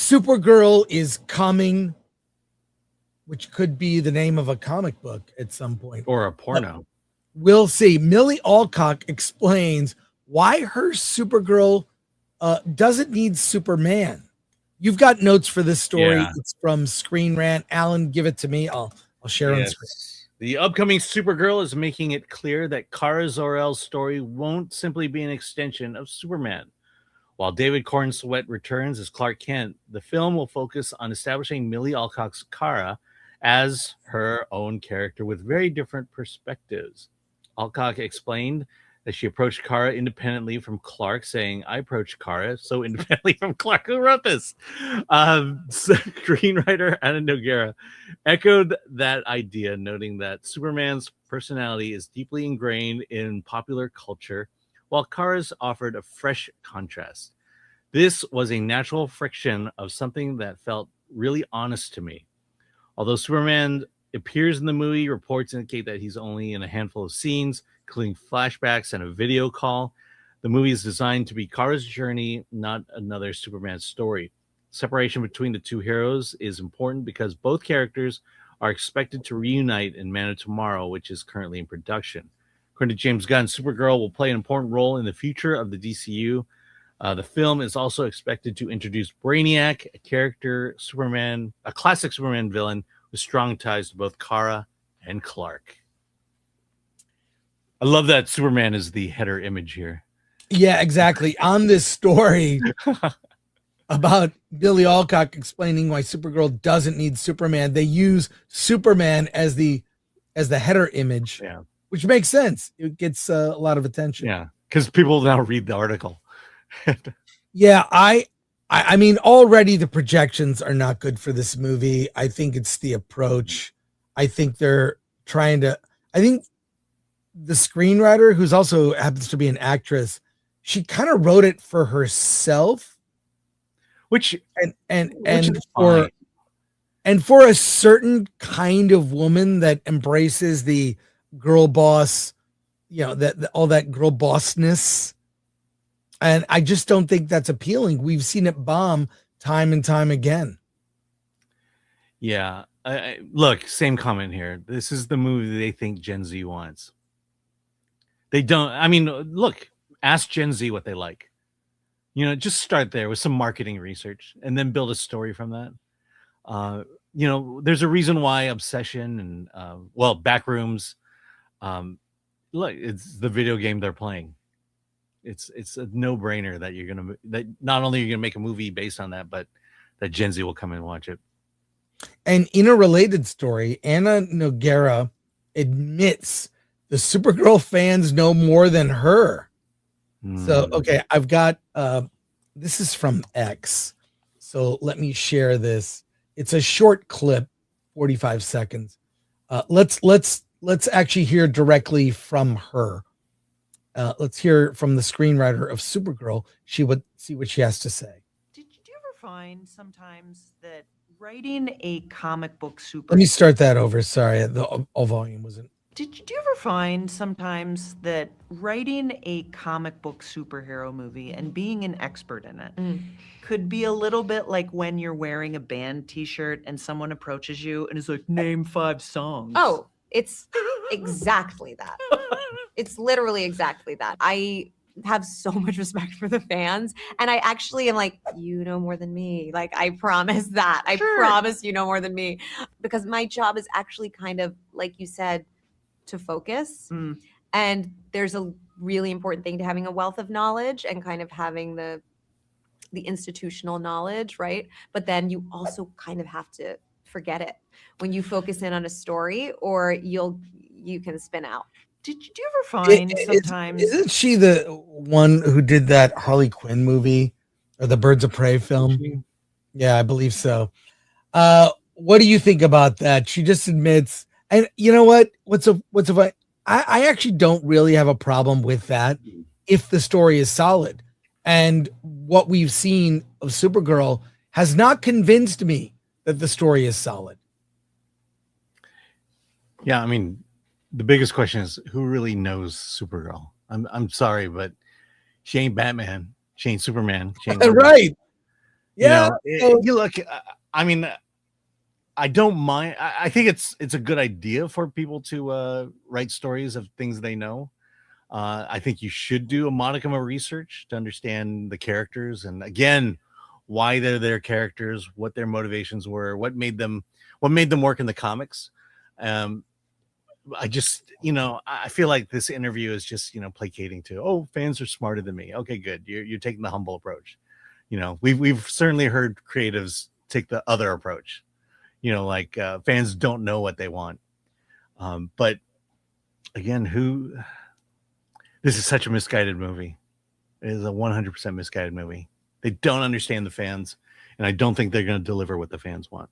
Supergirl is coming, which could be the name of a comic book at some point. Or a porno. But we'll see. Millie Alcock explains why her Supergirl doesn't need Superman. You've got notes for this story. Yeah. It's from Screenwriter. Alan, give it to me. I'll share on screen. The upcoming Supergirl is making it clear that Kara Zor-El's story won't simply be an extension of Superman. While David Cornsweet returns as Clark Kent, the film will focus on establishing Millie Alcock's Kara as her own character with very different perspectives. Alcock explained that she approached Kara independently from Clark, saying, I approached Kara so independently from Clark. Who wrote this? Screenwriter Anna Nogueira echoed that idea, noting that Superman's personality is deeply ingrained in popular culture, while Kara's offered a fresh contrast. This was a natural friction of something that felt really honest to me. Although Superman appears in the movie, reports indicate that he's only in a handful of scenes, including flashbacks and a video call. The movie is designed to be Kara's journey, not another Superman story. Separation between the two heroes is important because both characters are expected to reunite in Man of Tomorrow, which is currently in production. According to James Gunn, Supergirl will play an important role in the future of the DCU. The film is also expected to introduce Brainiac, a classic Superman villain with strong ties to both Kara and Clark. I love that Superman is the header image here. Yeah, exactly. On this story about Billy Alcock explaining why Supergirl doesn't need Superman, they use Superman as the header image. Yeah. Which makes sense. It gets a lot of attention. Yeah, because people now read the article. Yeah, I mean, already the projections are not good for this movie. I think it's the approach. I think they're trying to. I think the screenwriter, who's also happens to be an actress, she kind of wrote it for herself, which for a certain kind of woman that embraces the girl boss, all that girl bossness. And I just don't think that's appealing. We've seen it bomb time and time again. Yeah. Look, same comment here. This is the movie they think Gen Z wants. They don't. I mean, look, ask Gen Z what they like. Just start there with some marketing research and then build a story from that. There's a reason why Obsession and, Backrooms, look, it's the video game they're playing. It's a no-brainer that not only are you gonna make a movie based on that, but that Gen Z will come and watch it. And in a related story, Anna Nogueira admits the Supergirl fans know more than her. So, okay, I've got this is from X. So let me share this. It's a short clip, 45 seconds. Let's actually hear directly from her. Let's hear from the screenwriter of Supergirl. She would see what she has to say. Did you ever find sometimes that writing a comic book superhero... Let me start that over. Sorry, the all volume wasn't. Did you ever find sometimes that writing a comic book superhero movie and being an expert in it could be a little bit like when you're wearing a band t-shirt and someone approaches you and is like, name 5 songs? Oh, it's exactly that. It's literally exactly that. I have so much respect for the fans, and I actually am like, you know more than me. Like, I promise that. I promise you know more than me. Because my job is actually kind of, like you said, to focus. And there's a really important thing to having a wealth of knowledge and kind of having the institutional knowledge, right? But then you also kind of have to forget it when you focus in on a story, or you can spin out. Did you ever find sometimes... Isn't she the one who did that Harley Quinn movie or the Birds of Prey film? Yeah, I believe so. What do you think about that? She just admits, and you know what? I actually don't really have a problem with that if the story is solid. And what we've seen of Supergirl has not convinced me that the story is solid. Yeah, I mean, the biggest question is who really knows Supergirl? I'm sorry, but she ain't Batman. She ain't Superman. She ain't right. Yeah. You look. I mean, I don't mind. I think it's a good idea for people to write stories of things they know. I think you should do a modicum of research to understand the characters, and again, why they're their characters, what their motivations were, what made them work in the comics. I just, I feel like this interview is just, placating to, oh, fans are smarter than me. Okay, good. You're taking the humble approach. We've certainly heard creatives take the other approach. Like fans don't know what they want. But again, this is such a misguided movie. It is a 100% misguided movie. They don't understand the fans, and I don't think they're going to deliver what the fans want.